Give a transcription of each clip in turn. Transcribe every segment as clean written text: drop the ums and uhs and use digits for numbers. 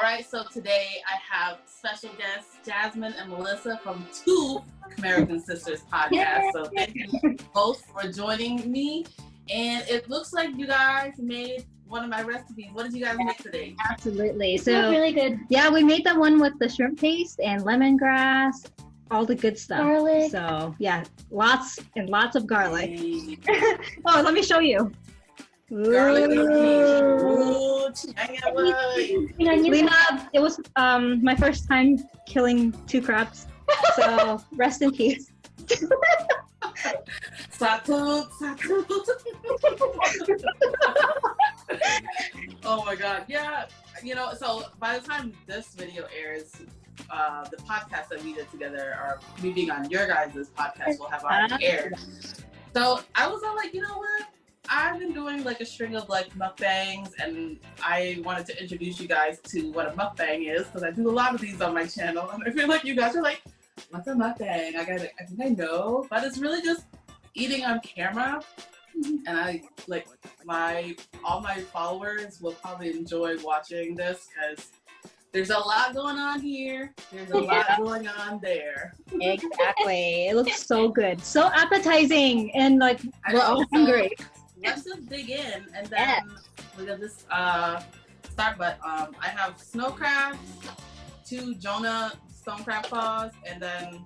right, so today I have special guests Jasmine and Melissa from two Khmerican Sisters podcast. So thank you both for joining me. And it looks like you guys made one of my recipes. What did you guys make today? Absolutely. So really good. Yeah, we made the one with the shrimp paste and lemongrass, all the good stuff. Garlic. So yeah, lots and lots of garlic. Oh, let me show you. Garlic. Ooh. Lena, it was my first time killing two crabs. So rest in peace. Satut. Oh my god. Yeah, so by the time this video airs, the podcast that we did together, or me being on your guys' podcast, will have already aired. So I was all like, you know what? I've been doing like a string of like mukbangs, and I wanted to introduce you guys to what a mukbang is, because I do a lot of these on my channel, and I feel like you guys are like, what's a mukbang? I think I know, but it's really just eating on camera. And I like all my followers will probably enjoy watching this, because there's a lot going on here. There's a lot going on there. Exactly. It looks so good, so appetizing, and like we're all hungry. Let's just dig in, and then we're gonna just start. But I have snow crabs, 2 Jonah stone crab claws, and then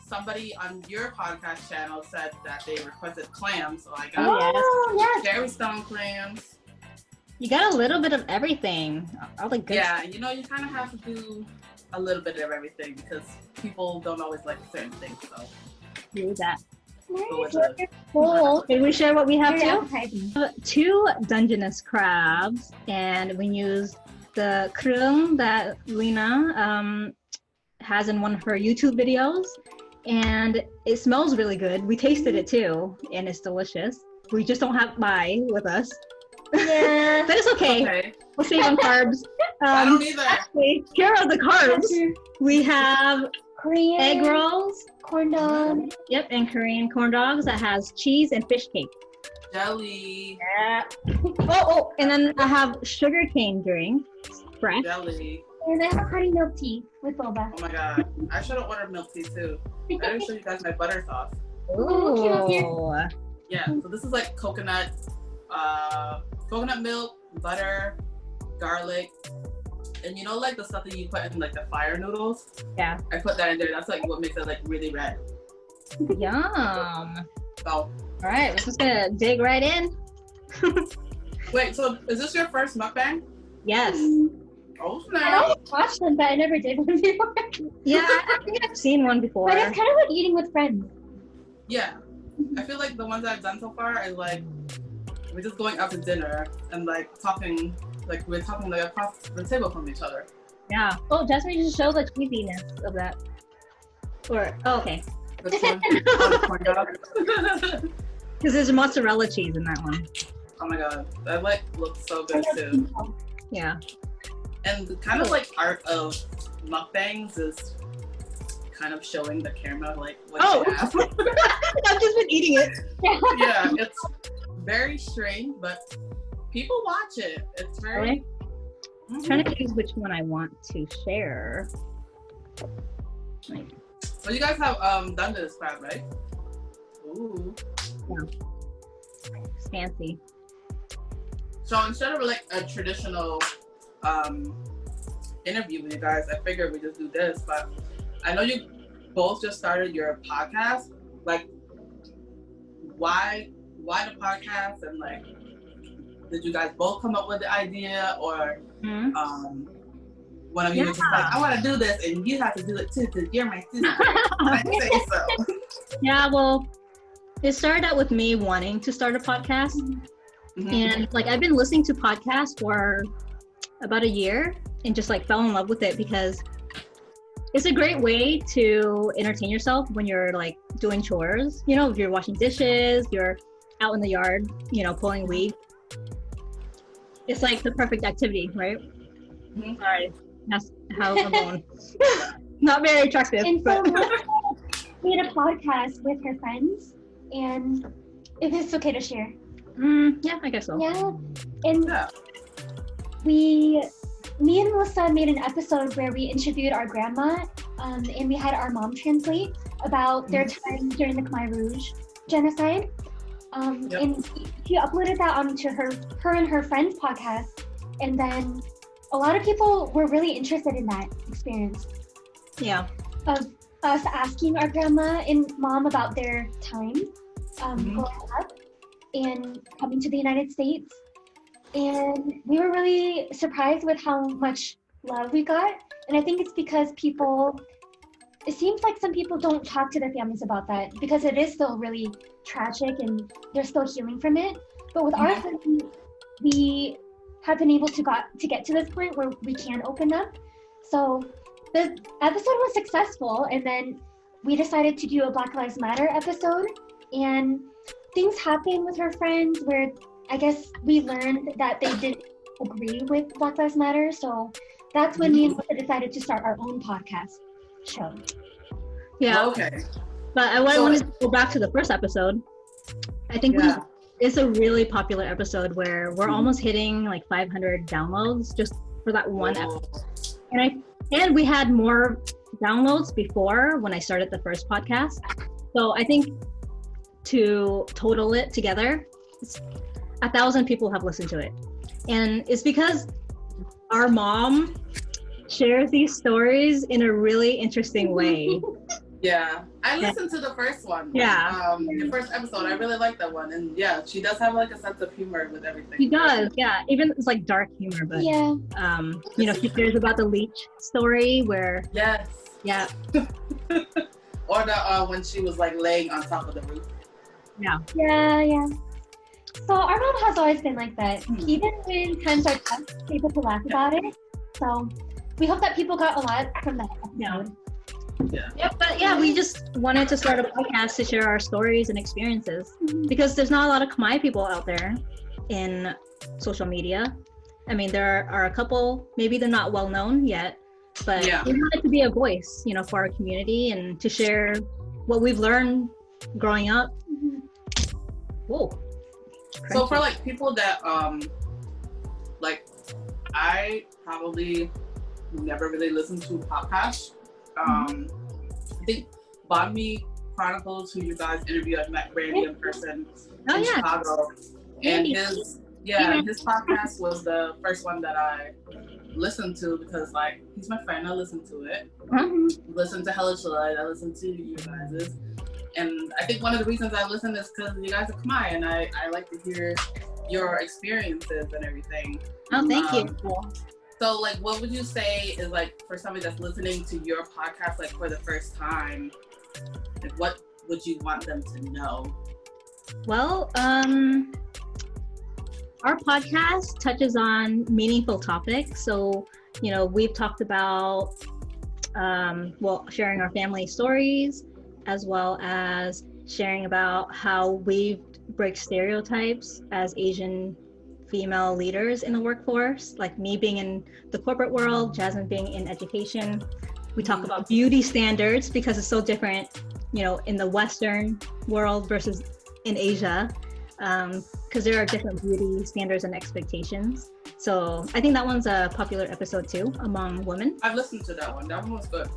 somebody on your podcast channel said that they requested clams, so I got cherry stone clams. You got a little bit of everything. All the good stuff. Yeah, you kind of have to do a little bit of everything, because people don't always like certain things. So do that. Cool. Can we share what we have too? Appetizing. 2 Dungeness crabs, and we use the krung that Lena has in one of her YouTube videos, and it smells really good. We tasted it too, and it's delicious. We just don't have Mai with us. Yeah. But it's okay. We'll save on carbs. I don't either. Actually, here are the carbs. We have Korean egg rolls, corn dog. Yep, and Korean corn dogs that has cheese and fish cake. Jelly. Yeah. Oh, and then I have sugarcane drink, fresh. Jelly. And I have hearty milk tea with boba. Oh my god. I should have ordered milk tea too. I didn't show you guys my butter sauce. Ooh. Yeah, so this is like coconut milk, butter, garlic, and like the stuff that you put in like the fire noodles? Yeah. I put that in there. That's like what makes it like really red. Yum. So. All right, we're just gonna dig right in. Wait, so is this your first mukbang? Yes. Oh I snap. always watched them, but I never did one before. Yeah, I think I've seen one before. But it's kind of like eating with friends. Yeah. I feel like the ones I've done so far is like, we're just going out to dinner and like talking, like we're talking like across the table from each other. Yeah. Oh, Jasmine, you should show the cheesiness of that. Okay. Which one? Oh, the corn dog. Because there's mozzarella cheese in that one. Oh my god, that like looks so good too. Yeah. And the kind of like art of mukbangs is kind of showing the camera like what you have. I've just been eating it. Yeah, it's very strange, but people watch it. It's very. Really? I'm trying to choose which one I want to share. Well, you guys have done this crab, right? Ooh. Yeah. It's fancy. So instead of like a traditional interview with you guys, I figured we just do this. But I know you both just started your podcast. Like, why the podcast? And like, did you guys both come up with the idea, or one of you was just like, I want to do this, and you have to do it too, because you're my sister. I say so. Yeah, well, it started out with me wanting to start a podcast. Mm-hmm. And like, I've been listening to podcasts for about a year and just like fell in love with it, because it's a great way to entertain yourself when you're like doing chores. If you're washing dishes, you're out in the yard, pulling weeds. It's like the perfect activity, right? Mm-hmm. Sorry, that's how I'm going. Not very attractive. And but so we had a podcast with her friends, and if it's okay to share. Yeah, I guess so. Yeah, and Yeah. we me and Melissa made an episode where we interviewed our grandma, and we had our mom translate about their time during the Khmer Rouge genocide. And she uploaded that onto her and her friend's podcast, and then a lot of people were really interested in that experience. Yeah. Of us asking our grandma and mom about their time growing up and coming to the United States. And we were really surprised with how much love we got. And I think it's because it seems like some people don't talk to their families about that because it is still really tragic and they're still healing from it. But with our family, we have been able to get to this point where we can open up. So the episode was successful, and then we decided to do a Black Lives Matter episode, and things happened with her friends where I guess we learned that they didn't agree with Black Lives Matter. So that's when me and Melissa decided to start our own podcast show. Yeah. Okay. But I wanted to go back to the first episode. I think it's a really popular episode where we're almost hitting like 500 downloads just for that one episode. And we had more downloads before when I started the first podcast. So I think to total it together, 1,000 people have listened to it. And it's because our mom shares these stories in a really interesting way. Yeah, I listened to the first one. Yeah. The first episode, I really like that one. And yeah, she does have like a sense of humor with everything. She does, yeah. Even it's like dark humor, but she shares about the leech story where or the when she was like laying on top of the roof. Yeah. So our mom has always been like that, even when times are tough, she's able to laugh about it. So we hope that people got a lot from that episode. We just wanted to start a podcast to share our stories and experiences because there's not a lot of Khmer people out there in social media. I mean, there are a couple, maybe they're not well known yet, but we wanted to be a voice, for our community and to share what we've learned growing up. Whoa. So for like people that I probably never really listened to podcasts. I think Banh Chronicles, who you guys interviewed, I met Randy in person in Chicago, and his podcast was the first one that I listened to because he's my friend. I listened to it. Listened to Hella Shalai. I listened to you guys'. And I think one of the reasons I listen is because you guys are Khmer, and I like to hear your experiences and everything. Oh, thank you. So, what would you say is, for somebody that's listening to your podcast, for the first time, what would you want them to know? Well, our podcast touches on meaningful topics. So, we've talked about, sharing our family stories, as well as sharing about how we break stereotypes as Asian female leaders in the workforce, like me being in the corporate world, Jasmine being in education. We talk about beauty standards because it's so different, in the Western world versus in Asia, because there are different beauty standards and expectations. So I think that one's a popular episode too among women. I've listened to that one. That one was good.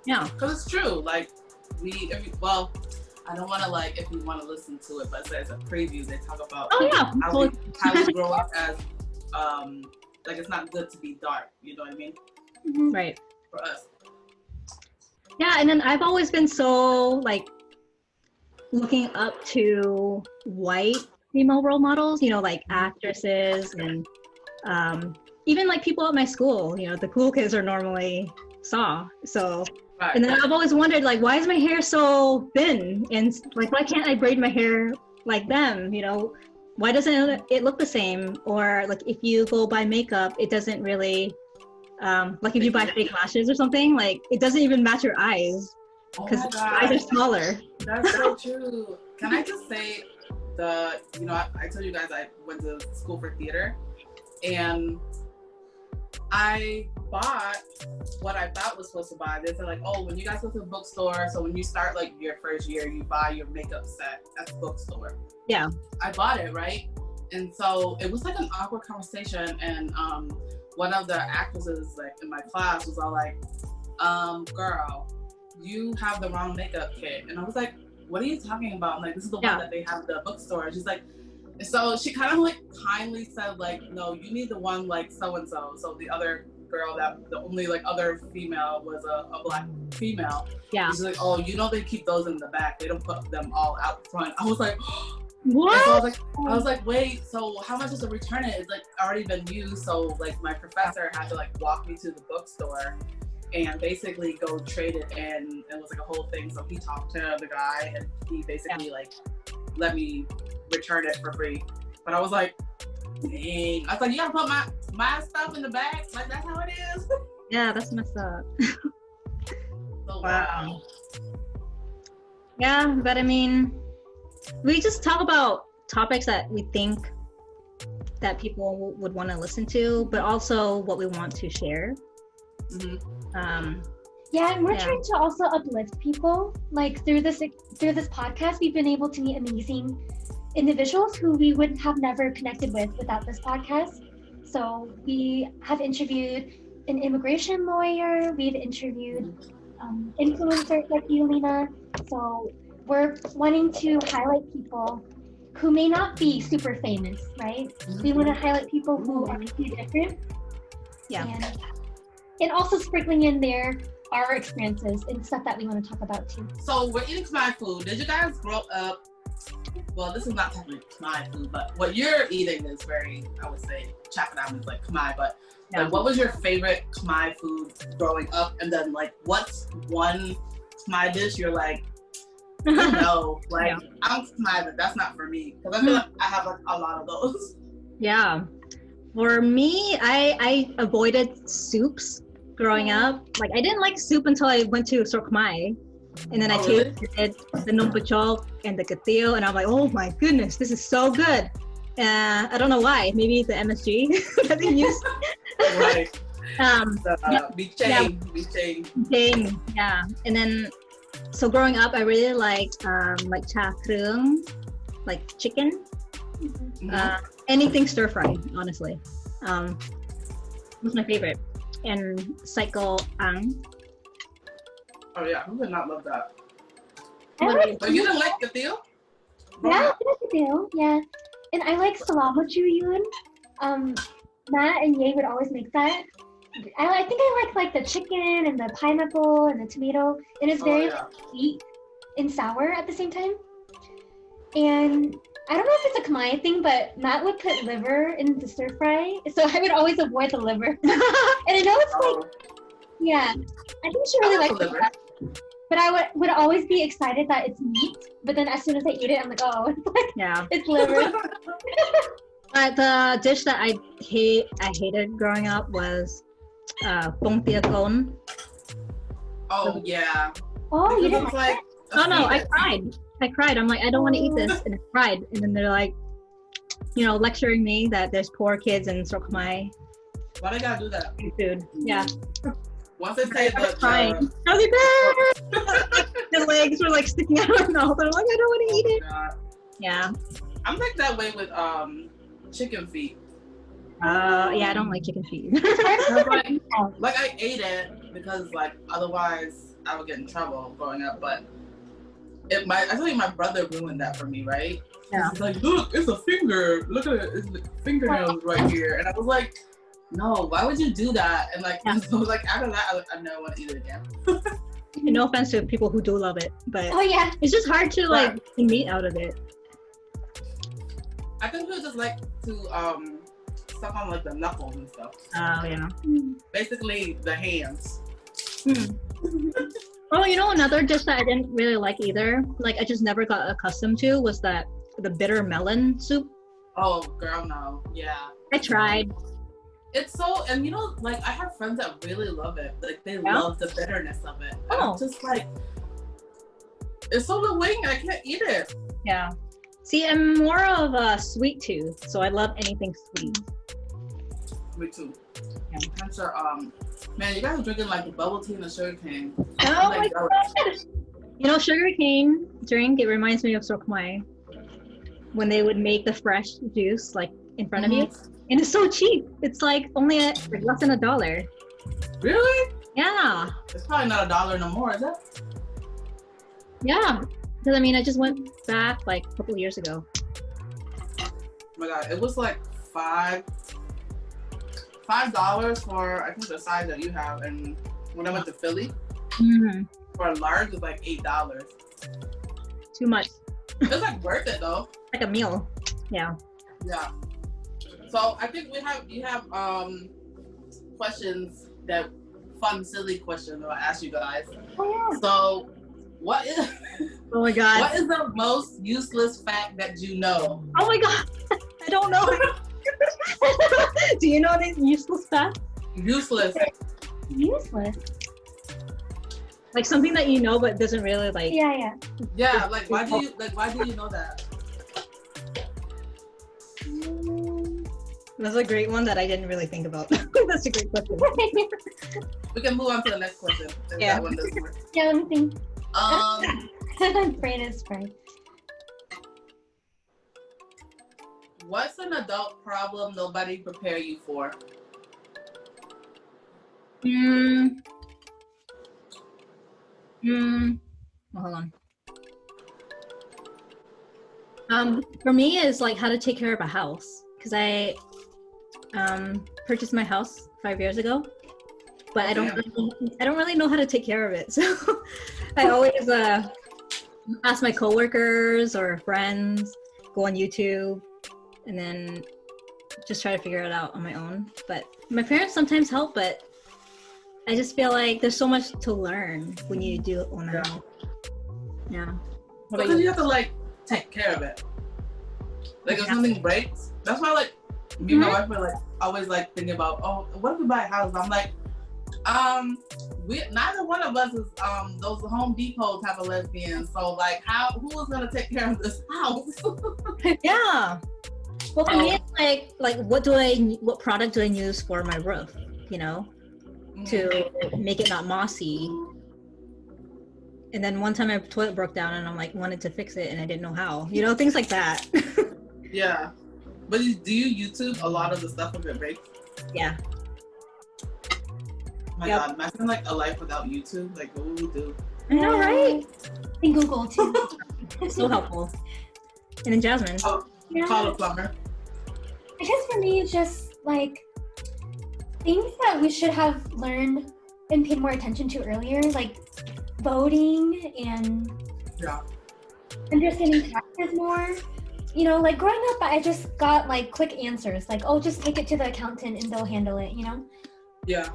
Yeah. Because it's true. I don't want to if you want to listen to it, but as a preview, they talk about how we grow up as it's not good to be dark. You know what I mean? Right. For us. Yeah, and then I've always been so looking up to white female role models. Actresses and even people at my school. The cool kids are normally Saw. So. Right. And then I've always wondered, why is my hair so thin? And why can't I braid my hair like them? Why doesn't it look the same? Or if you go buy makeup, it doesn't really, if you buy fake lashes or something, it doesn't even match your eyes because eyes are smaller. That's so true. Can I just say I told you guys I went to school for theater, and I bought what I thought was supposed to buy. They said when you guys go to the bookstore, so when you start your first year, you buy your makeup set at the bookstore. Yeah. I bought it, right? And so it was an awkward conversation, and one of the actresses like in my class was all like, girl, you have the wrong makeup kit. And I was like, what are you talking about? I'm like, this is the one that they have at the bookstore. She's like, so she kind of like kindly said like, no, you need the one like so-and-so. So the other girl, that the only like other female was a black female. Yeah. She's like, oh, you know, they keep those in the back. They don't put them all out front. I was like, what? So I was like, wait, so how much is to return it? It's like already been used. So like my professor had to like walk me to the bookstore and basically go trade it in. It was like a whole thing. So he talked to the guy and he basically like let me return it for free. But I was like, dang. I was like, you gotta put my stuff in the bag? Like that's how it is? Yeah, that's messed up. So, wow. Yeah, but I mean, we just talk about topics that we think that people would want to listen to, but also what we want to share. Yeah, and we're trying to also uplift people. Like through this podcast, we've been able to meet amazing individuals who we would have never connected with without this podcast. So we have interviewed an immigration lawyer. We've interviewed influencers like you, Lena. So we're wanting to highlight people who may not be super famous, right? We want to highlight people who are different. Yeah. And also sprinkling in there our experiences and stuff that we want to talk about too. So we're eating Khmer food. Did you guys grow up? Well, this is not technically Khmer food, but what you're eating is very, I would say, Chapadam is like Khmer, but like, what was your favorite Khmer food growing up? And then like, what's one Khmer dish you're like, no, like I'm Khmer, but that's not for me. Because I feel like I have like a lot of those. Yeah. For me, I avoided soups growing up. Like I didn't like soup until I went to Sok Khmer. And then I tasted the num pachok and the katil, and I'm like, oh my goodness, this is so good. I don't know why. Maybe the MSG that they use. Right. Bichang. Yeah. And then, so growing up, I really liked cha krung, like chicken. Anything stir fry, honestly. Was my favorite. And cycle ang. Oh yeah, who would not love that? But you didn't like katil? Yeah, I like katil. Yeah, and I like salama chuyun. Matt and Ye would always make that. I think I like the chicken and the pineapple and the tomato, and it's very sweet and sour at the same time. And I don't know if it's a Khmer thing, but Matt would put liver in the stir fry, so I would always avoid the liver. And I know it's I think she really likes liver. But I would always be excited that it's meat, but then as soon as I eat it, I'm like, oh, it's liver. But the dish that I hated growing up was bông tia con. Oh yeah. Oh, you didn't like? Oh no, I cried. I'm like, I don't want to eat this, and I cried. And then they're like, lecturing me that there's poor kids in Sok Khmer. Why they gotta do that? Food. Yeah. Once they say that, I was like, the legs were like sticking out of my mouth. I'm like, I don't want to eat it. Yeah. I'm like that way with chicken feet. Yeah, I don't like chicken feet. like I ate it because like otherwise I would get in trouble growing up, but I tell you, my brother ruined that for me, right? Yeah. He's like, look, it's a finger. Look at it, it's the fingernails right here. And I was like, no, why would you do that? And like, so like after that, I never want to eat it again. And no offense to people who do love it, but it's just hard to like get meat out of it. I think people just like to stuff on like the knuckles and stuff. Oh yeah. Basically the hands. Oh, another dish that I didn't really like either, like I just never got accustomed to, was the bitter melon soup. Oh girl, no. Yeah. I tried. It's so, and like I have friends that really love it. Like they love the bitterness of it. And I'm just like, it's so annoying. I can't eat it. Yeah. See, I'm more of a sweet tooth, so I love anything sweet. Me too. Yeah. I'm sure. Man, you guys are drinking like the bubble tea and the sugar cane. Oh my god! Sugar cane drink. It reminds me of Sok Khmer when they would make the fresh juice like in front of you, and it's so cheap. It's like only like less than $1. Really? Yeah. It's probably not $1 no more, is it? Yeah. Because I mean, I just went back like a couple of years ago. Oh my god, it was like $5 for I think the size that you have, and when I went to Philly for a large, it was like $8. Too much. It's like worth it though. Like a meal. Yeah. Yeah. So I think you have questions, that fun silly question I'll ask you guys. Oh, yeah. So what is Oh my god. what is the most useless fact that you know? Oh my god. I don't know. Do you know these useless facts? Useless. Useless. Like something that you know but doesn't really like. Yeah. Yeah, like why do you know that? That's a great one that I didn't really think about. That's a great question. We can move on to the next question. Yeah. That one doesn't work. Yeah, let me think. Brain is fried. What's an adult problem nobody prepare you for? Hold on. For me, is like how to take care of a house, because I purchased my house 5 years ago, but I don't really know how to take care of it. So I always ask my coworkers or friends, go on YouTube, and then just try to figure it out on my own. But my parents sometimes help, but I just feel like there's so much to learn when you do own a house. Yeah. What about Because you? you have to like take care of it. Like if something breaks, that's why like me and my wife are like always like thinking about, oh, what if we buy a house? I'm like, we neither one of us is those Home Depot type of lesbians. So like who is gonna take care of this house? Yeah. Well, for me, it's like what product do I use for my roof? You know, to make it not mossy. And then one time my toilet broke down, and I'm like wanted to fix it, and I didn't know how. You know, things like that. Yeah. But do you YouTube a lot of the stuff if it breaks? Yeah. Oh my god, imagine like a life without YouTube. Like what would we do? I know, right? And Google too. So helpful. And then Jasmine. Oh, Yeah. call a plumber. I guess for me, it's just like things that we should have learned and paid more attention to earlier, like voting and understanding taxes more. You know, like growing up, I just got like quick answers, like, oh, just take it to the accountant and they'll handle it, you know? Yeah.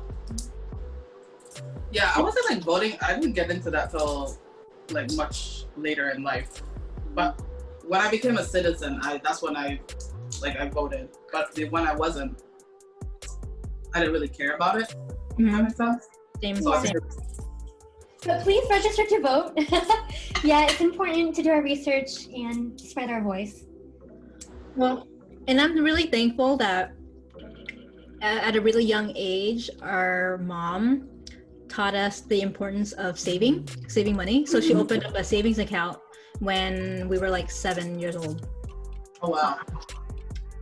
Yeah, I wasn't like voting. I didn't get into that till like much later in life. But when I became a citizen, that's when I voted. But when I wasn't, I didn't really care about it. That makes sense? Same. But please register to vote. Yeah, it's important to do our research and spread our voice. Well, and I'm really thankful that at a really young age, our mom taught us the importance of saving money. So she opened up a savings account when we were like 7 years old. Oh wow.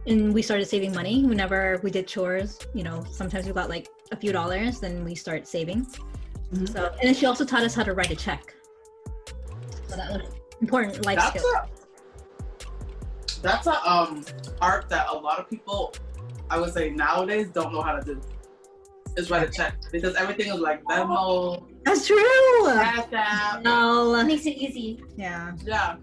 And we started saving money whenever we did chores. You know, sometimes we got like a few dollars, then we start saving. So, and then she also taught us how to write a check. So that was important life skill. That's a art that a lot of people, I would say nowadays, don't know how to do. Is write a check, because everything is like Venmo. That's true. Cash App. No. It makes it easy. Yeah. Yeah.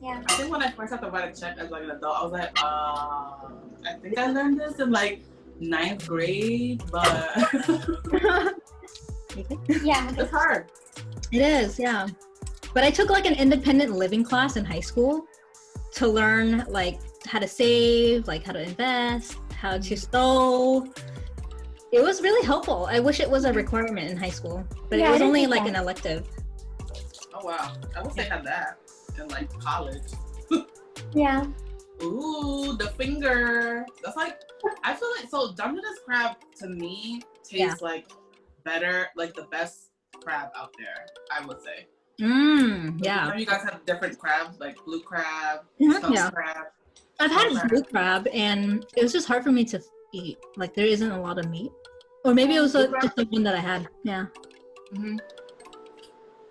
Yeah. I think when I first had to write a check as like an adult, I was like, I think I learned this in like 9th grade, but Yeah. it's hard. It is, yeah. But I took like an independent living class in high school to learn like how to save, like how to invest, how to sew. It was really helpful. I wish it was a requirement in high school, but it was only like an elective. Oh wow. I wish they had that in like college. Yeah. Ooh, the finger. That's like, I feel like, so Dungeness crab to me tastes like better, like the best crab out there, I would say. Yeah. You guys have different crabs, like blue crab, Yeah. crab. I've had blue crab, and it was just hard for me to eat. Like there isn't a lot of meat, or maybe it was just the one that I had. Yeah. Mm-hmm.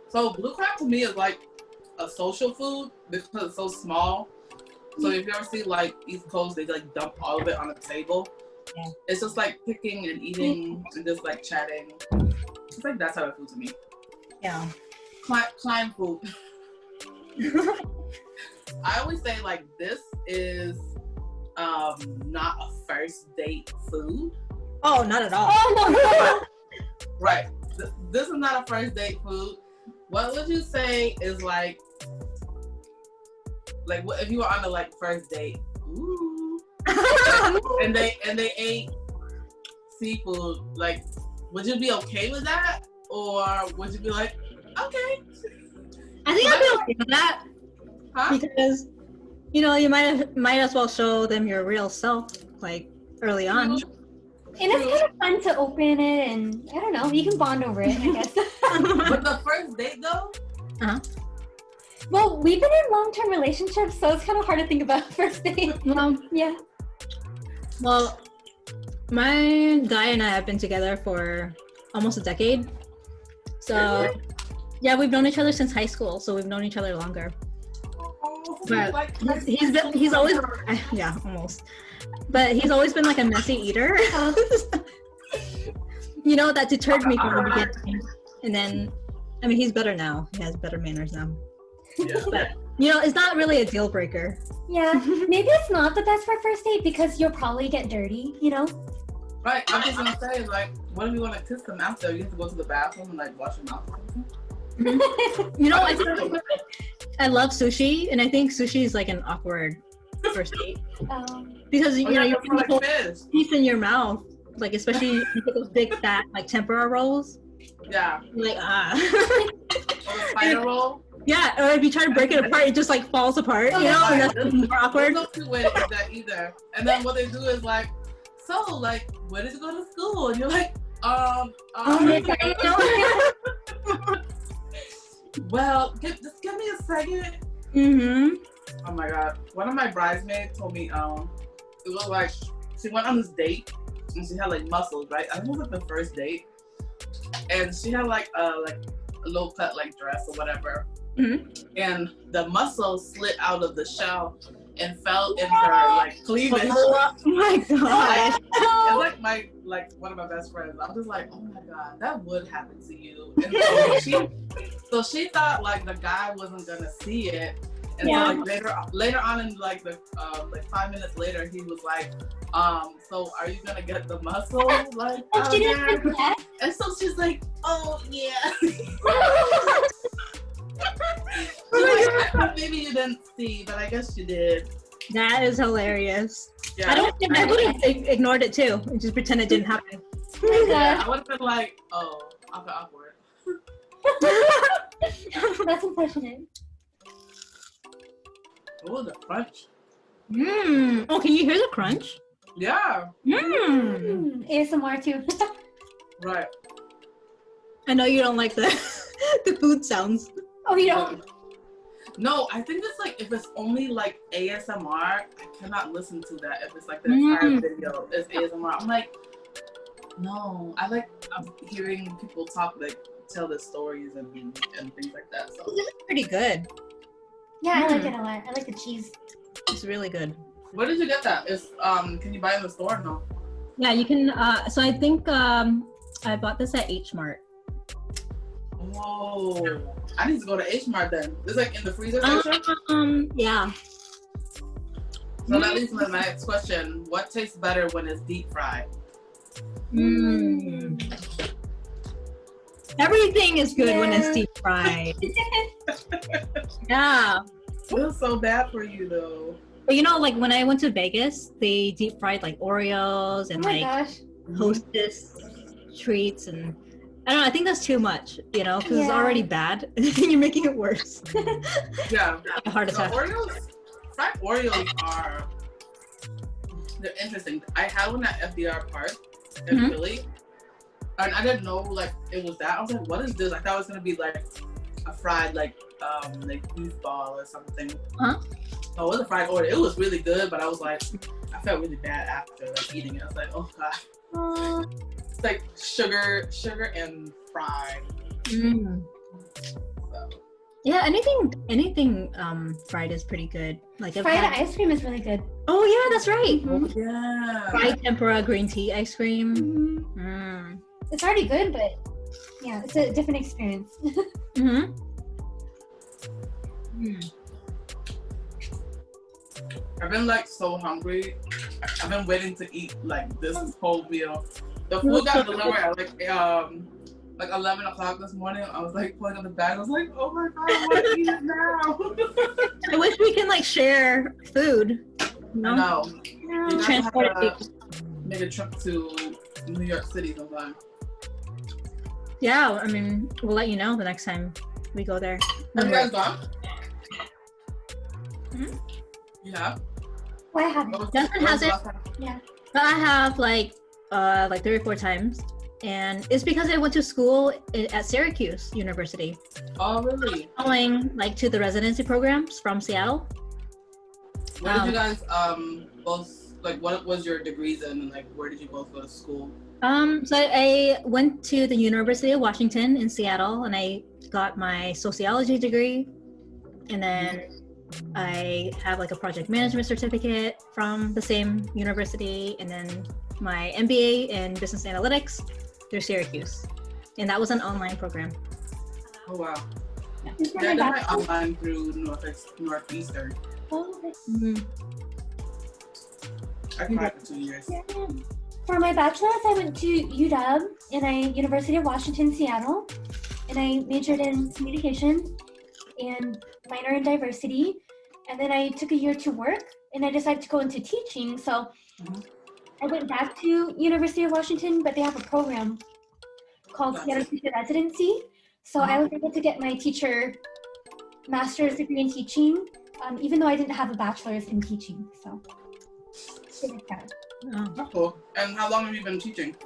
So blue crab to me is like a social food because it's so small. So if you ever see like East Coast, they like dump all of it on the table. Yeah. It's just like picking and eating and just like chatting. It's like that type of food to me. Yeah. Climb food. I always say like this is not a first date food. Oh, not at all. Oh no. Right. This is not a first date food. What would you say is like what if you were on a like first date? Ooh. and they ate seafood, like would you be okay with that? Or would you be like, okay? I think I'd be okay with that. Huh? Because you know, you might as well show them your real self like early on. And it's kind of fun to open it, and I don't know, you can bond over it, I guess. But the first date though? Uh-huh. Well, we've been in long-term relationships, so it's kind of hard to think about first date. Yeah. Well, my guy and I have been together for almost a decade. So, yeah, we've known each other since high school, so we've known each other longer. But like, he's always, yeah, almost. But he's always been like a messy eater. You know, that deterred me from the beginning. And then, I mean, he's better now. He has better manners now. Yeah. But, you know, it's not really a deal breaker. Yeah, maybe it's not the best for first date because you'll probably get dirty, you know? Right, I'm just gonna say, like, what if you want to kiss them after? You have to go to the bathroom and like wash your mouth or something? You know, I love sushi, and I think sushi is like an awkward first date. Because, you know, you put the whole piece in your mouth, like, especially those big fat, like, tempura rolls. Yeah. Like, Or the spider roll. Yeah, or if you try to break it apart, it just like falls apart, you know, and that's more awkward. There's no cute way to eat that either. And then what they do is like, so like, where did you go to school? And you're like, well, just give me a second. Mm-hmm. Oh my god, one of my bridesmaids told me, it was like she went on this date and she had like muscles, right? I think it was like the first date, and she had like a low cut like dress or whatever. Mm-hmm. And the muscle slid out of the shell and fell in her like cleavage. Oh my god! It's like one of my best friends. I'm just like, oh my god, that would happen to you. And so she thought like the guy wasn't gonna see it. And so like later on in like the 5 minutes later, he was like, so are you gonna get the muscle like out there? And so she's like, oh yeah. Maybe you didn't see, but I guess you did. That is hilarious. Yeah. I would have ignored it too and just pretend it didn't happen. Yeah, I would have been like, oh, I'm awkward. That's unfortunate. Oh, the crunch. Mmm. Oh, can you hear the crunch? Yeah. Mmm. ASMR too. Right. I know you don't like the the food sounds. Oh, you don't? No, I think it's like if it's only like ASMR, I cannot listen to that. If it's like the entire video is ASMR, I'm like, no. I'm hearing people talk, like tell their stories and things like that. So This is pretty good. Yeah, I like it a lot. I like the cheese. It's really good. where did you get that? Is can you buy it in the store or no? Yeah, you can. So I think I bought this at H Mart. Oh, I need to go to H Mart then. It's like in the freezer section. Yeah. So that leads me to my next question. What tastes better when it's deep fried? Everything is good when it's deep fried. Yeah. Feels so bad for you though. But you know, like when I went to Vegas, they deep fried like Oreos and Oh my like gosh. Hostess treats, and I don't know. I think that's too much, you know, because it's Yeah. already bad, and then you're making it worse. Yeah. A heart So attack. fried Oreos they're interesting. I had one at FDR Park in Mhm. Philly, and I didn't know like it was that. I was like, what is this? I thought it was gonna be like a fried like beef ball or something. Huh? Oh, it was a fried order. It was really good, but I was like, I felt really bad after like eating it. I was like, oh god. It's like sugar and fried. Mm. So. Yeah, anything fried is pretty good. Like Fried ice cream is really good. Oh yeah, that's right. Mhm. Yeah. Fried tempura green tea ice cream. Mhm. Mm. It's already good, but yeah, it's a different experience. Mm-hmm. Mm. I've been like so hungry. I've been waiting to eat like this whole meal. The food got delivered at like 11 o'clock this morning. I was like pulling on the bag. I was like, oh my god, I want to eat it now. I wish we can like share food. No. No. You guys Transport have to make a trip to New York City sometime. Yeah, I mean, we'll let you know the next time we go there. Have you guys gone? Mhm. You have? Well, I haven't. Justin has it. Yeah. But I have like 3 or 4 times, and it's because I went to school at Syracuse University. Oh, really? Going like to the residency programs from Seattle. Where did you guys both like? What was your degrees in, and like where did you both go to school? So I went to the University of Washington in Seattle, and I got my sociology degree, and then I have like a project management certificate from the same university, and then my MBA in business analytics through Syracuse, and that was an online program. Oh wow. Is that Yeah, I my did my bachelor's? online through Northeastern. Oh, okay. Mm-hmm. I came back for 2 years. Yeah. For my bachelor's, I went to UW and University of Washington, Seattle, and I majored in communication and minor in diversity. And then I took a year to work, and I decided to go into teaching. So I went back to University of Washington, but they have a program called Seattle Teacher Residency. So I was able to get my master's degree in teaching, even though I didn't have a bachelor's in teaching. So it was proud. Oh. That's cool. And how long have you been teaching?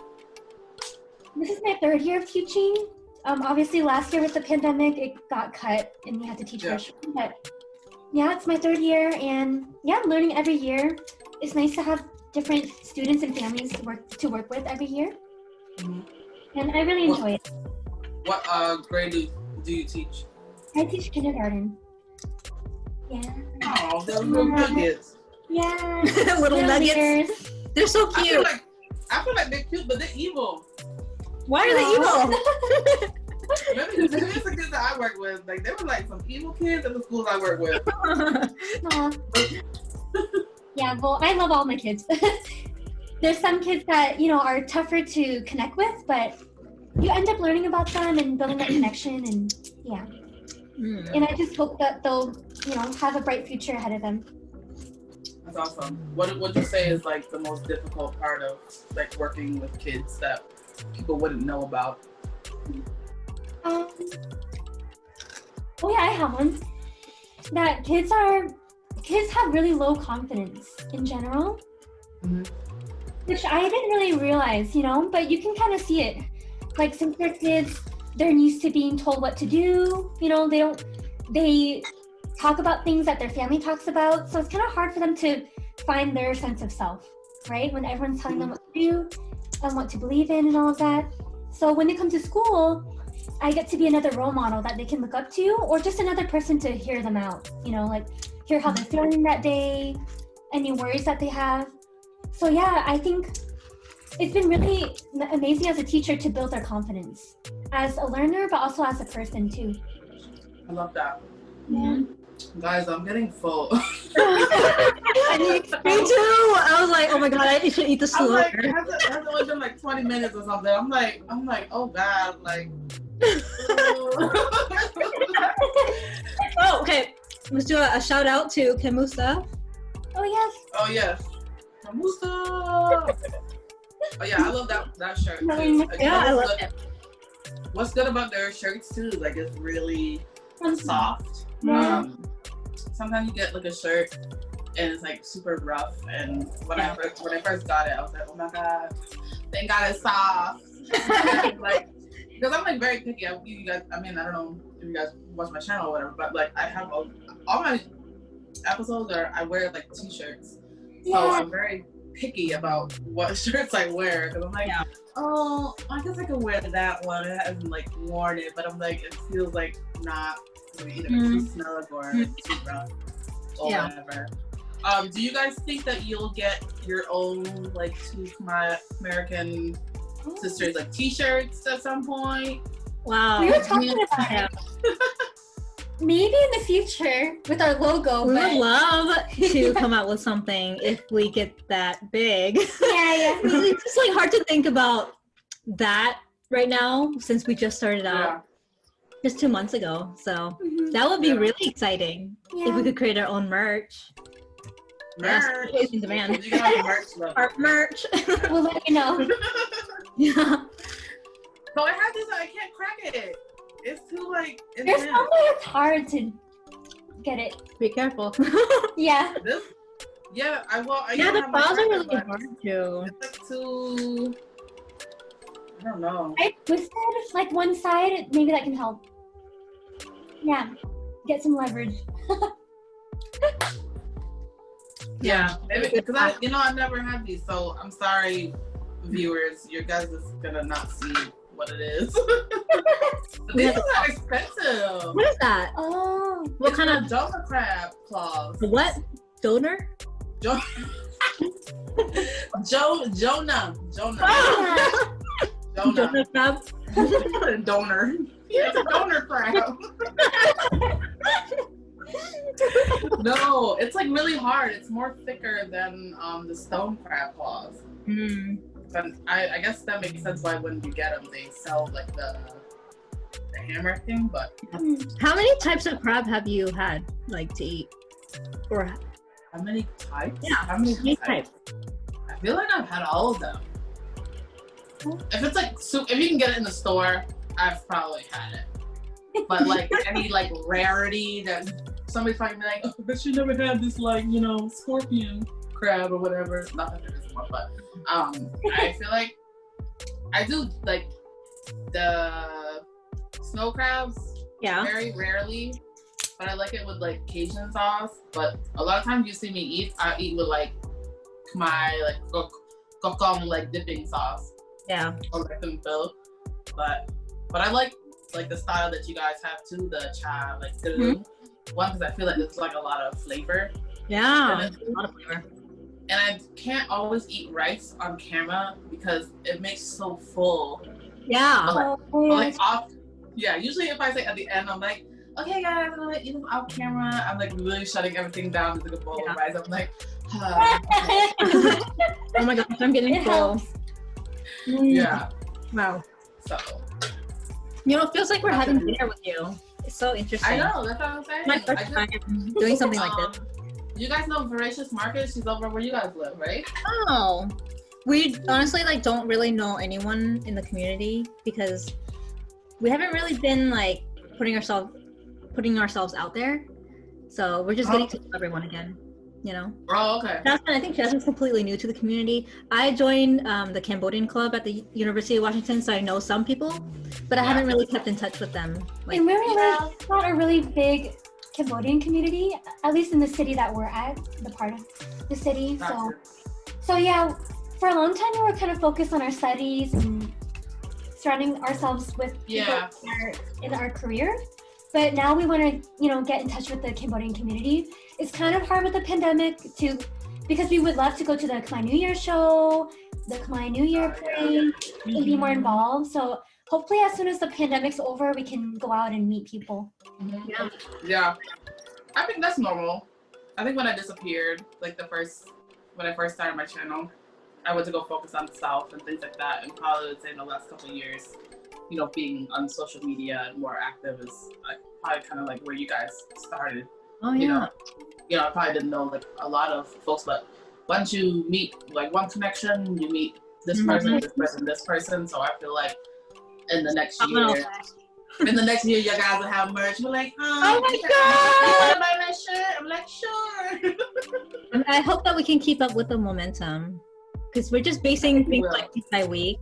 This is my 3rd year of teaching. Obviously, last year with the pandemic, it got cut and we had to teach virtually. But yeah, it's my 3rd year, and yeah, I'm learning every year. It's nice to have different students and families to work with every year, and I really enjoy it. What grade do you teach? I teach kindergarten. Yeah. Oh, they're little kids. Yeah. Little nuggets. leaders. They're so I cute. feel like they're cute, but they're evil. Why are they evil? Maybe the kids that I work with, like they were like some evil kids in the schools I work with. Aw. Yeah, well, I love all my kids. There's some kids that, are tougher to connect with, but you end up learning about them and building that connection, and yeah. And I just hope that they'll, have a bright future ahead of them. That's awesome. What would you say is like the most difficult part of like working with kids that people wouldn't know about? Oh yeah, I have one. That kids have really low confidence in general, which I didn't really realize, but you can kind of see it. Like since they're kids, they're used to being told what to do. They talk about things that their family talks about, so it's kind of hard for them to find their sense of self, right? When everyone's telling them what to do and what to believe in and all of that. So when they come to school, I get to be another role model that they can look up to, or just another person to hear them out, like hear how they're feeling that day, any worries that they have. So yeah, I think it's been really amazing as a teacher to build their confidence as a learner, but also as a person too. I love that. Yeah. Guys, I'm getting full. Me too. I was like, oh my god, I should eat the I'm slower. like, has only been like 20 minutes or something. I'm like, oh god, like. Oh, okay. Let's do a shout out to Kemusa. Oh yes. Oh yes. Kamusa. Oh yeah, I love that shirt too. Like, Yeah, I love it. What's good about their shirts too? Like it's really soft. Yeah. Sometimes you get like a shirt and it's like super rough. And when I first got it, I was like, oh my god, thank God it's soft. Like, because I'm like very picky. You guys, I mean, I don't know if you guys watch my channel or whatever, but like I have all my episodes are I wear like t-shirts. Yeah. So I'm very picky about what shirts I wear because I'm like, oh, I guess I could wear that one. I haven't like worn it, but I'm like, it feels like not either too snug or too rough or whatever. Do you guys think that you'll get your own like two Khmerican sisters like t-shirts at some point? Wow. We were talking about it. Maybe in the future with our logo. We would love to come out with something if we get that big. Yeah. It's just like hard to think about that right now since we just started out just 2 months ago. So that would be really exciting if we could create our own merch. Merch. Yes, in demand. You got merch. Our merch. We'll let you know. Yeah. So I have this. I can't crack it. It's too like. There's some way it's hard to get it. Be careful. Yeah. This. Yeah, the files are really hard too. It's like too. I don't know. I twisted like one side. Maybe that can help. Yeah. Get some leverage. Yeah, maybe because I've never had these, so I'm sorry, viewers. You guys is gonna not see what it is. These are expensive. What is that? Oh. What kind of donor crab claws? What? Donor? Jonah. Jonah crab? Donor. Yeah, it's a donor crab. No, it's like really hard. It's more thicker than the stone crab claws. But I guess that makes sense why when you get them, they sell like the hammer thing. But how many types of crab have you had like to eat? Or how many types? Yeah, how many types? I feel like I've had all of them. If it's like soup, if you can get it in the store, I've probably had it. But like any like rarity that somebody's probably like, oh, but she never had this like, scorpion crab or whatever. Not that there is one, but I feel like I do like the snow crabs very rarely, but I like it with like Cajun sauce. But a lot of times you see me eat, I eat with like Khmer, like gokong, like dipping sauce. Yeah. Or like fill. But I like the style that you guys have too, the cha, like one, because I feel like there's like a lot of flavor. Yeah, a lot of flavor. And I can't always eat rice on camera because it makes so full. Yeah. Usually if I say at the end, I'm like, okay guys, I'm gonna eat them off camera. I'm like really shutting everything down to the bowl of rice. I'm like, oh my gosh, I'm getting full. Yeah. Wow. So. It feels like we're having dinner with you. It's so interesting. I know, that's what I'm saying. My first time doing something like this. You guys know Voracious Market? She's over where you guys live, right? Oh. We honestly don't really know anyone in the community because we haven't really been like putting ourselves out there. So we're just getting to know everyone again. Oh, okay. I think Jasmine's completely new to the community. I joined the Cambodian club at the University of Washington, so I know some people, but I haven't really kept in touch with them. And where we live, it's not a really big Cambodian community, at least in the city that we're at, the part of the city. So yeah, for a long time we were kind of focused on our studies and surrounding ourselves with people in our career. But now we want to, get in touch with the Cambodian community. It's kind of hard with the pandemic because we would love to go to the Khmer New Year show, the Khmer New Year parade, and be more involved. So hopefully as soon as the pandemic's over, we can go out and meet people. Yeah. I think that's normal. I think when I disappeared, like when I first started my channel, I went to go focus on the South and things like that. And probably would say in the last couple of years, being on social media and more active is probably kind of like where you guys started. Oh yeah. I probably didn't know like a lot of folks, but once you meet like one connection, you meet this person, this person, this person. So I feel like in the next year, you guys will have merch. We're like, oh my god, you want to buy my shirt? I'm like, sure. And I hope that we can keep up with the momentum because we're just basing things like week by week,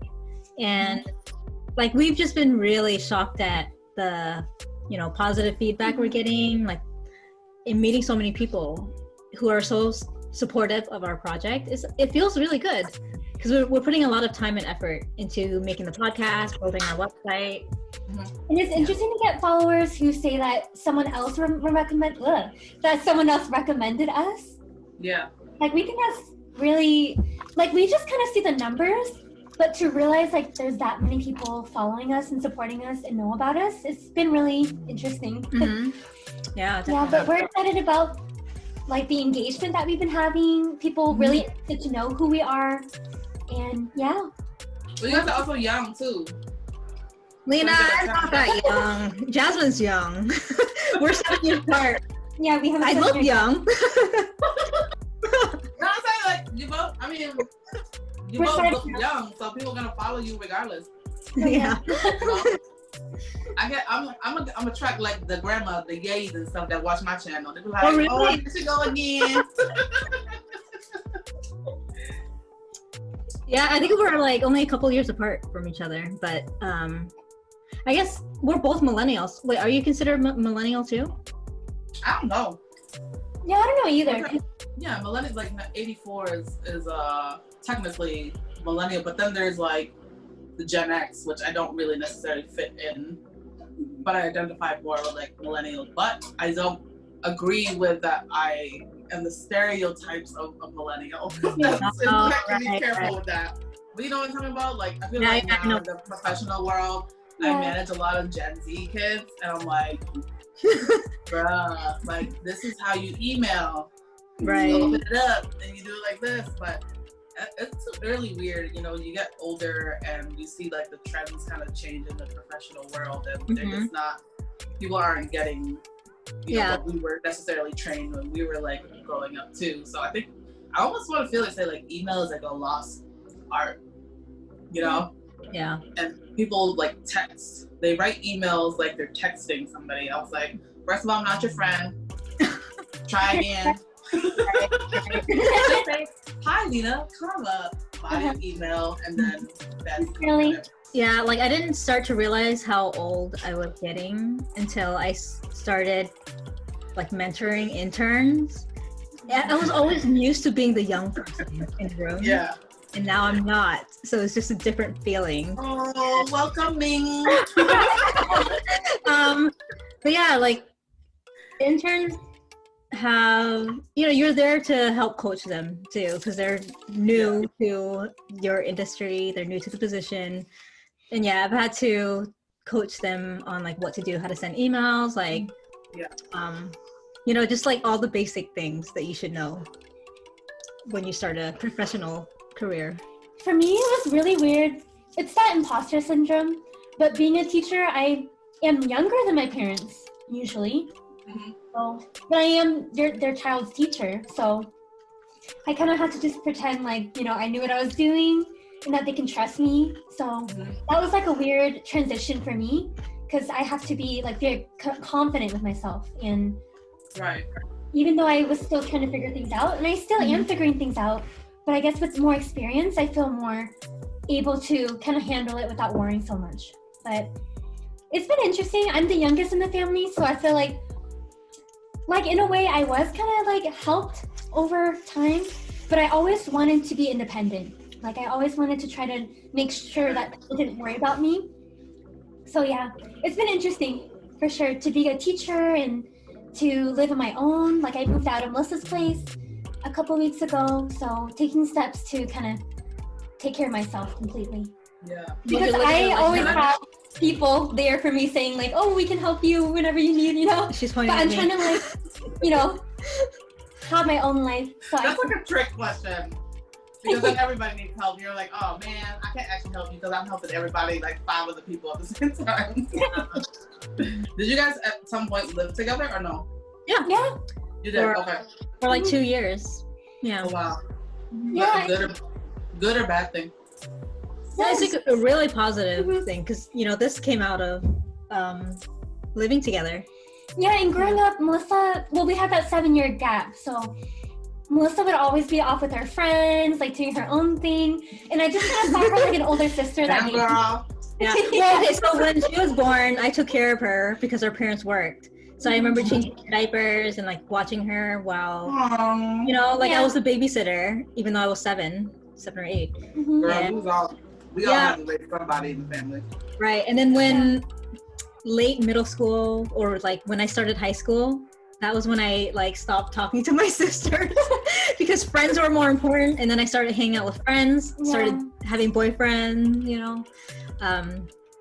and like we've just been really shocked at the positive feedback we're getting. Like in meeting so many people who are so supportive of our project, it feels really good because we're putting a lot of time and effort into making the podcast, building our website. And it's interesting to get followers who say that someone else recommended us. Yeah. Like, we think that's really, like, we just kind of see the numbers, but to realize like there's that many people following us and supporting us and know about us, it's been really interesting. Yeah, definitely. Yeah, but we're excited about like the engagement that we've been having. People really get to know who we are, and yeah. Well, you guys are also young too. Lena, I'm not that young. Jasmine's young. We're 7 years apart. Yeah, we have. I look young. No, I'm saying like you both. I mean, you both look young, so people are gonna follow you regardless. Yeah. I'm attract like the grandma, the yays and stuff that watch my channel. They be like, oh, really? Oh, here she go again. Yeah, I think we're like only a couple years apart from each other, but I guess we're both millennials. Wait, are you considered millennial too? I don't know. Yeah, I don't know either. Yeah, millennials like 84 is technically millennial, but then there's like the Gen X, which I don't really necessarily fit in, but I identify more with like millennial. But I don't agree with that. I am the stereotypes of a millennial. You have to be careful with that. But you know what I'm talking about? Like I feel like now in the professional world, I manage a lot of Gen Z kids, and I'm like, bruh, like this is how you email. Right. You open it up and you do it like this, but it's really weird, you know, you get older and you see like the trends kind of change in the professional world, and they're just not, people aren't getting, you know, what we were necessarily trained when we were like growing up too. So I think I almost want to feel like email is like a lost art, you know? Yeah. And people like text, they write emails like they're texting somebody. I was like, first of all, I'm not your friend. Try again. Hi Lena, Karma, body email, and then that's really. Yeah, like I didn't start to realize how old I was getting until I started like mentoring interns. I was always used to being the young person in the room. Yeah. And now I'm not. So it's just a different feeling. Oh, welcoming. But yeah, like interns have, you know, you're there to help coach them too, because they're new to your industry, they're new to the position. And yeah, I've had to coach them on like what to do, how to send emails, like you know, just like all the basic things that you should know when you start a professional career. For me, it was really weird. It's that imposter syndrome, but being a teacher, I am younger than my parents usually. So, but I am their child's teacher, so I kind of had to just pretend like, you know, I knew what I was doing and that they can trust me. So that was like a weird transition for me, because I have to be like very confident with myself. And even though I was still trying to figure things out, and I still am figuring things out, but I guess with more experience, I feel more able to kind of handle it without worrying so much. But it's been interesting. I'm the youngest in the family, so I feel like in a way I was kind of like helped over time, but I always wanted to be independent. Like I always wanted to try to make sure that people didn't worry about me. So yeah, it's been interesting for sure to be a teacher and to live on my own. Like I moved out of Melissa's place a couple weeks ago, so taking steps to kind of take care of myself completely. Yeah. Because I always have people there for me saying like, oh, we can help you whenever you need, you know? She's pointing but at I'm me. trying to like, you know, have my own life. So that's like a trick question. Because then everybody needs help. You're like, oh man, I can't actually help you because I'm helping everybody, like 5 other people at the same time. Did you guys at some point live together or no? Yeah. You did? Okay. For like 2 years. Yeah. Oh wow. Yeah. Good or bad thing? Yeah, it's like a really positive thing, because you know this came out of living together. Yeah, and growing up, Melissa, well, we had that 7-year gap, so Melissa would always be off with her friends, like doing her own thing, and I just kind of saw her like an older sister that girl. Yeah. Well, okay, so when she was born, I took care of her because her parents worked. So I remember changing her diapers and like watching her while, Aww. you know, like Yeah. I was the babysitter, even though I was 7 or 8. Mhm. Girl, Yeah. we all have to raise somebody in the family. Right. And then when late middle school or like when I started high school, that was when I like stopped talking to my sisters because friends were more important. And then I started hanging out with friends, started having boyfriends, you know.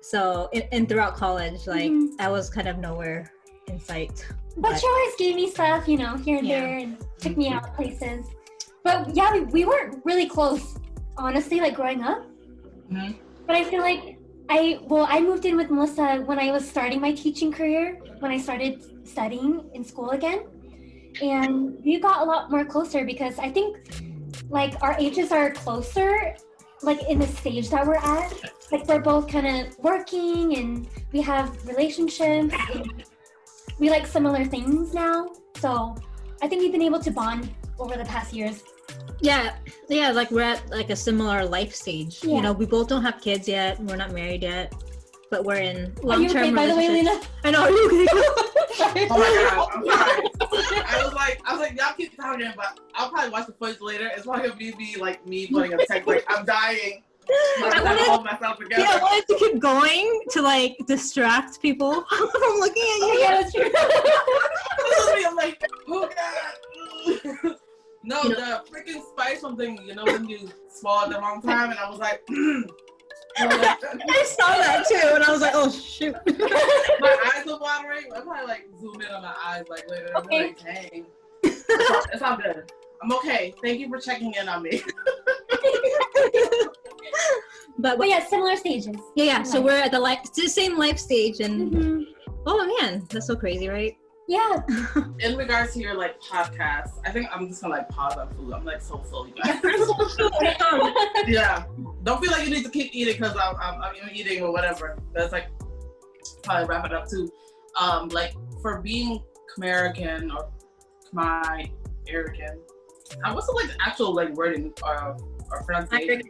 So and throughout college, like I was kind of nowhere in sight. But she always gave me stuff, you know, here and there, and took me out places. But yeah, we weren't really close, honestly, like growing up. Mm-hmm. But I feel like I moved in with Melissa when I was starting my teaching career, when I started studying in school again. And we got a lot more closer because I think like our ages are closer, like in the stage that we're at. Like we're both kind of working and we have relationships and we like similar things now. So I think we've been able to bond over the past years. Yeah, like we're at like a similar life stage. Yeah. You know, we both don't have kids yet. We're not married yet, but we're in Are you okay, long-term by the way, Lena? relationships. I know. Are you okay? Oh my god, I'm sorry. I was like, y'all keep talking, but I'll probably watch the footage later. It's probably gonna be like me putting a text like, I'm dying. I have to hold myself together. Yeah, I wanted to keep going to like distract people from looking at you. Yeah, that's true. I'm like, oh god. No, You know, the freaking spice something, you know, when you swallow at the wrong time, and I was like, I was like, I saw that too, and I was like, oh shoot. my eyes are watering. I'll probably like zoom in on my eyes like later. I'm Okay. like, dang. It's all good. I'm okay. Thank you for checking in on me. But yeah, similar stages. yeah. So we're at the same life stage, and oh man, that's so crazy, right? Yeah. In regards to your like podcast, I think I'm just gonna like pause on food. I'm like so full, you guys. Yeah. Don't feel like you need to keep eating because I'm eating or whatever. That's like probably wrap it up too. Like for being Khmerican or Khmerican, what's the like actual like wording or pronunciation?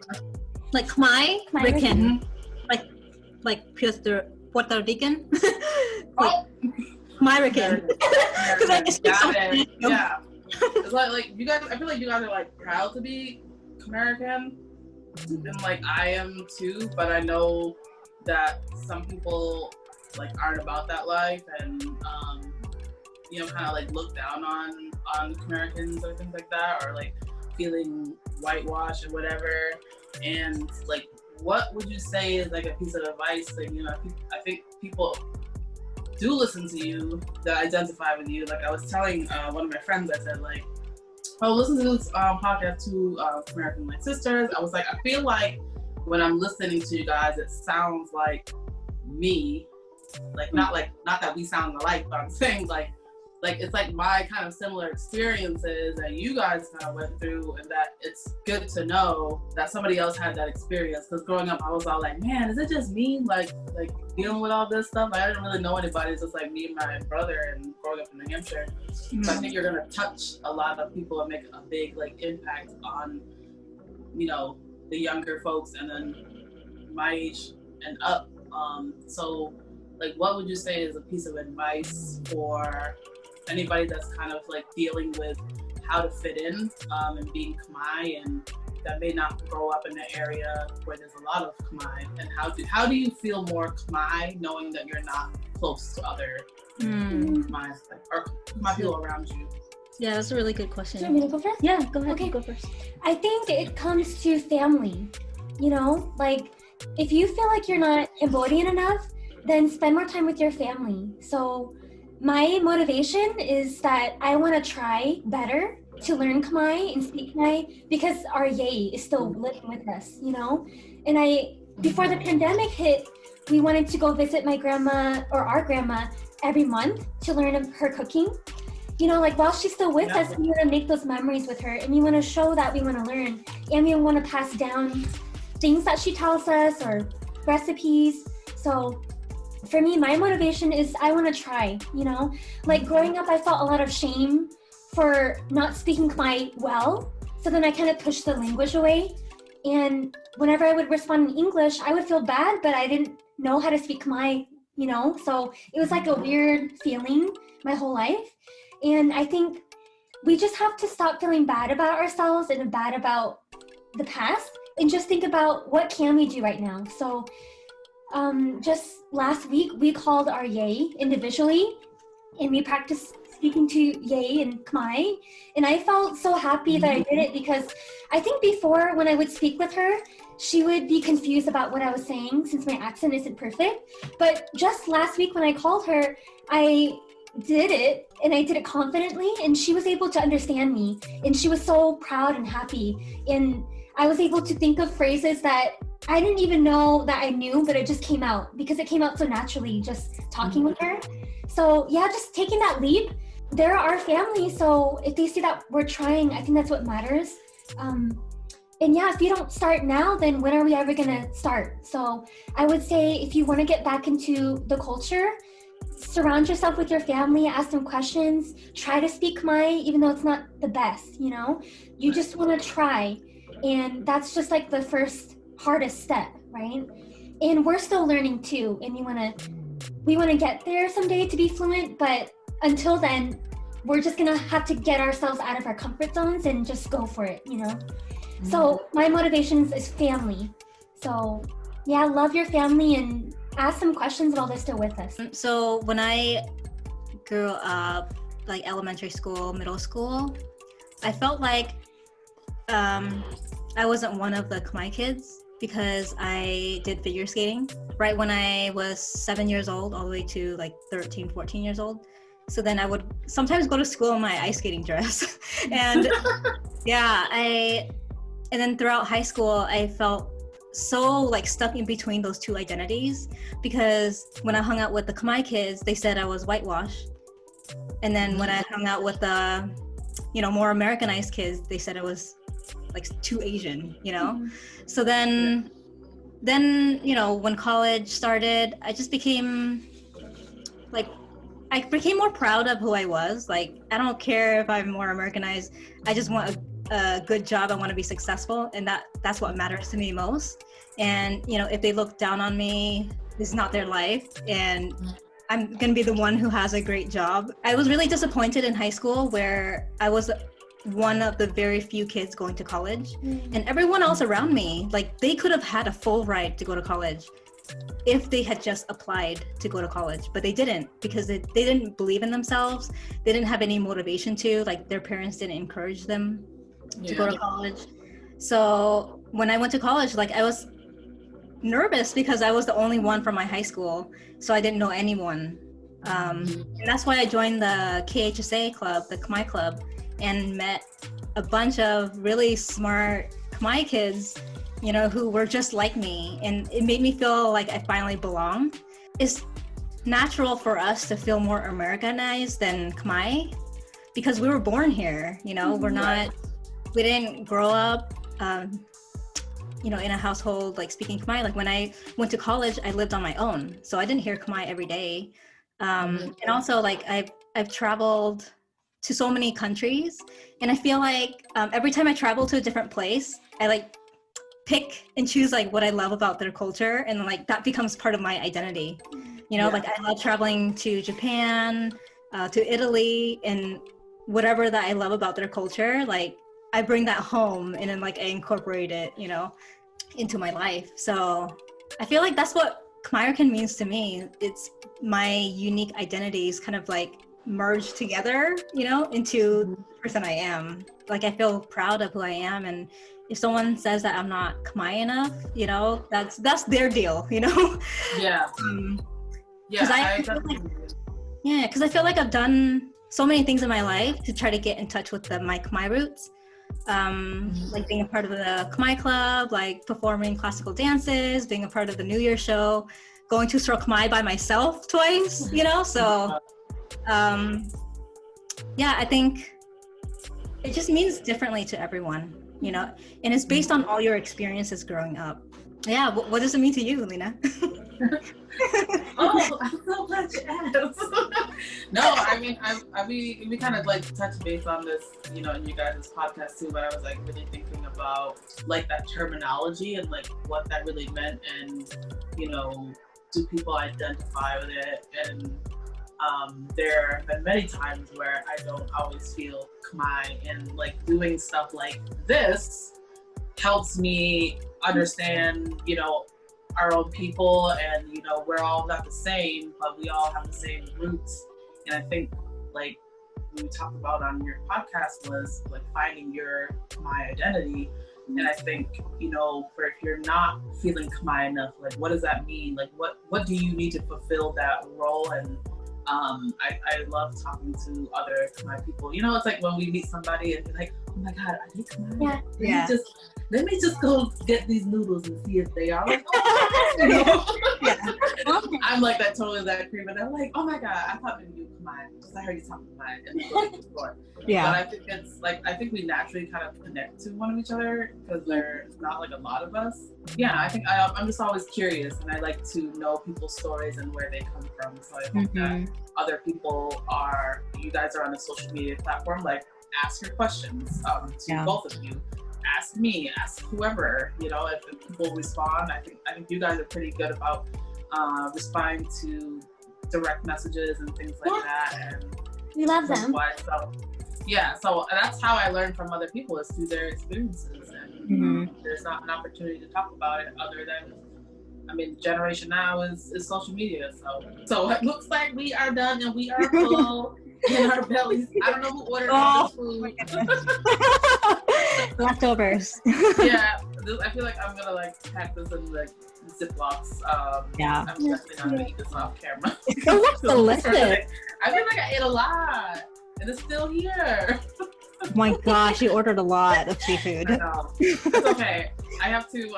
Like Khmerican, like Puerto Rican. Oh. Khmerican. Because I just Got it. Yeah. It's like you guys. I feel like you guys are like proud to be Khmerican, and like I am too. But I know that some people like aren't about that life, and you know, kind of like look down on Khmericans or things like that, or like feeling whitewashed or whatever. And like, what would you say is like a piece of advice that, you know, I think people do listen to you that identify with you? Like I was telling one of my friends, I said like, oh, listen to this podcast to Khmerican like sisters. I was like, I feel like when I'm listening to you guys, it sounds like me, like not that we sound alike, but I'm saying like it's like my kind of similar experiences that you guys kind of went through, and that it's good to know that somebody else had that experience. Because growing up, I was all like, man, is it just me like dealing with all this stuff? Like, I didn't really know anybody. It's just like me and my brother, and growing up in New Hampshire. So I think you're gonna touch a lot of people and make a big like impact on, you know, the younger folks, and then my age and up. So like, what would you say is a piece of advice for anybody that's kind of like dealing with how to fit in and being Khmer, and that may not grow up in an area where there's a lot of Khmer, and how do you feel more Khmer knowing that you're not close to other Khmer or Khmer people around you? Yeah, that's a really good question. Do you want me to go first? Yeah, go ahead. Okay. Go first. I think it comes to family, you know? Like, if you feel like you're not embodying enough, then spend more time with your family. So my motivation is that I want to try better to learn Khmer and speak Khmer because our Ye is still living with us, you know? And before the pandemic hit, we wanted to go visit my grandma or our grandma every month to learn her cooking. You know, like while she's still with us, we want to make those memories with her, and we want to show that we want to learn, and we want to pass down things that she tells us or recipes. So for me, my motivation is I want to try, you know? Like growing up, I felt a lot of shame for not speaking Khmer well. So then I kind of pushed the language away. And whenever I would respond in English, I would feel bad, but I didn't know how to speak Khmer you know? So it was like a weird feeling my whole life. And I think we just have to stop feeling bad about ourselves and bad about the past and just think about what can we do right now. So just last week, we called our yay individually and we practiced speaking to yay in Khmer. And I felt so happy that I did it because I think before when I would speak with her, she would be confused about what I was saying since my accent isn't perfect. But just last week when I called her, I did it and I did it confidently and she was able to understand me and she was so proud and happy. And I was able to think of phrases that I didn't even know that I knew, but it just came out because it came out so naturally just talking with her. So yeah, just taking that leap. They're our family, so if they see that we're trying, I think that's what matters. And yeah, if you don't start now, then when are we ever gonna start? So I would say if you wanna get back into the culture, surround yourself with your family, ask them questions, try to speak Khmer, even though it's not the best, you know? You just wanna try. And that's just like the first hardest step, right? And we're still learning too, and we wanna get there someday to be fluent, but until then, we're just gonna have to get ourselves out of our comfort zones and just go for it, you know? So my motivations is family. So yeah, love your family and ask them questions while they're still with us. So when I grew up, like elementary school, middle school, I felt like I wasn't one of the Khmer kids because I did figure skating right when I was 7 years old, all the way to like 13, 14 years old. So then I would sometimes go to school in my ice skating dress. And yeah, and then throughout high school, I felt so like stuck in between those two identities because when I hung out with the Khmer kids, they said I was whitewashed. And then when I hung out with the, you know, more Americanized kids, they said I was like too Asian, you know? So then, you know, when college started, I just became like, I became more proud of who I was. Like, I don't care if I'm more Americanized. I just want a good job. I want to be successful. And that's what matters to me most. And, you know, if they look down on me, this is not their life. And I'm going to be the one who has a great job. I was really disappointed in high school where I was one of the very few kids going to college. And everyone else around me, like they could have had a full ride to go to college if they had just applied to go to college, but they didn't because they didn't believe in themselves. They didn't have any motivation to, like their parents didn't encourage them to go to college. So when I went to college, like I was nervous because I was the only one from my high school. So I didn't know anyone. And that's why I joined the KHSA club, the Khmer club, and met a bunch of really smart Khmer kids, you know, who were just like me. And it made me feel like I finally belong. It's natural for us to feel more Americanized than Khmer because we were born here, you know, we didn't grow up, you know, in a household like speaking Khmer. Like when I went to college, I lived on my own. So I didn't hear Khmer every day. And also like I've traveled to so many countries, and I feel like every time I travel to a different place, I like pick and choose like what I love about their culture, and like that becomes part of my identity. You know, like I love traveling to Japan, to Italy, and whatever that I love about their culture, like I bring that home and then like I incorporate it, you know, into my life. So I feel like that's what Khmerican means to me. It's my unique identities kind of like merged together, you know, into the person I am. Like I feel proud of who I am, and if someone says that I'm not Khmer enough, you know, that's their deal, you know. Because I feel like I've done so many things in my life to try to get in touch with my Khmer roots, like being a part of the Khmer club, like performing classical dances, being a part of the New Year show, going to Sro Khmer by myself twice, you know. So I think it just means differently to everyone, you know, and it's based on all your experiences growing up. Yeah, what does it mean to you, Lena? Oh, I'm so glad you asked. No, I mean, we kind of like touched base on this, you know, in you guys' podcast too, but I was like really thinking about like that terminology and like what that really meant, and, you know, do people identify with it? And there have been many times where I don't always feel Khmer, and like doing stuff like this helps me understand, you know, our own people, and you know, we're all not the same, but we all have the same roots. And I think like we talked about on your podcast was like finding your Khmer identity. And I think, you know, for if you're not feeling Khmer enough, like what does that mean? Like what do you need to fulfill that role? And I love talking to other Khmer people. You know, it's like when we meet somebody and be like, oh my God, are they Khmer? Yeah. Let me just go get these noodles and see if they are. Like, oh, you know? Yeah. I'm like that, totally that cream, and I'm like, oh my God, I thought maybe you Khmer because I heard you talking Khmer before. Yeah. But I think it's like, I think we naturally kind of connect to one of each other because there's not like a lot of us. Yeah, I think I'm just always curious, and I like to know people's stories and where they come from. So I hope that other people you guys are on a social media platform, like ask your questions to both of you. Ask me, ask whoever, you know, if people respond. I think you guys are pretty good about responding to direct messages and things like that. And we love them. So yeah, so that's how I learn from other people, is through their experiences. And there's not an opportunity to talk about it other than, I mean, generation now is social media. So it looks like we are done and we are full in our bellies. I don't know who ordered all this food. Leftovers. Yeah, I feel like I'm gonna like pack this in like Ziplocs. Yeah. I'm definitely not gonna eat this off camera. It looks delicious. I feel like I ate a lot, and it's still here. Oh my gosh, you ordered a lot of seafood. I know. It's okay. I have to,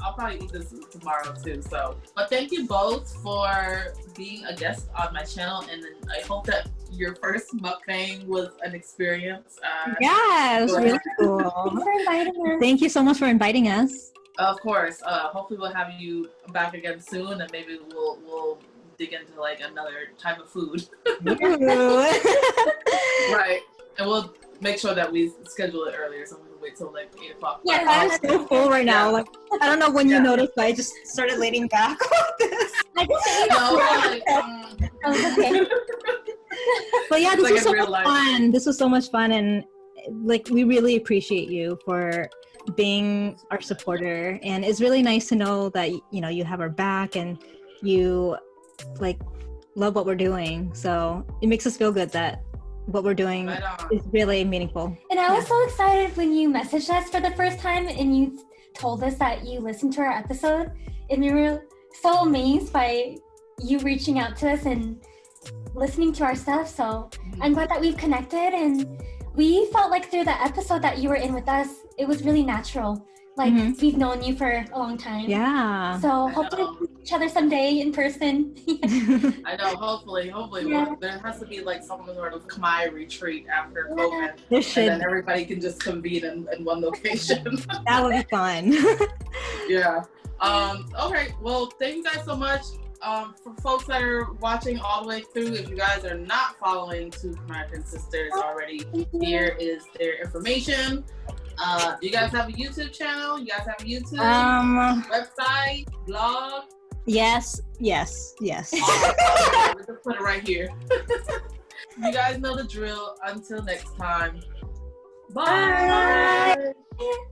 I'll probably eat this tomorrow too, so. But thank you both for being a guest on my channel, and I hope that your first mukbang was an experience. Yeah, it was really cool. Thanks for inviting us. Thank you so much for inviting us. Of course. Hopefully we'll have you back again soon, and maybe we'll dig into like another type of food. Right. And we'll make sure that we schedule it earlier, so we can wait till like 8 o'clock. Yeah, I'm so full right now. Like, I don't know when you noticed, but I just started leaning back on this. But yeah, this was so much fun. This was so much fun, and like we really appreciate you for being our supporter. And it's really nice to know that, you know, you have our back and you like love what we're doing. So it makes us feel good that what we're doing is really meaningful. And I was so excited when you messaged us for the first time and you told us that you listened to our episode, and we were so amazed by you reaching out to us and listening to our stuff. So I'm glad that we've connected, and we felt like through the episode that you were in with us, it was really natural. Like we've known you for a long time. Yeah. So hopefully we'll see each other someday in person. I know, hopefully. Yeah. Well, there has to be like some sort of Khmer retreat after COVID. There should. And then everybody can just convene in one location. That would be fun. Yeah. Okay, well, thank you guys so much. For folks that are watching all the way through, if you guys are not following two Khmerican sisters already, here is their information. Do you guys have a YouTube channel? You guys have a YouTube website, blog? Yes. Awesome. Let's just put it right here. You guys know the drill. Until next time. Bye. Bye.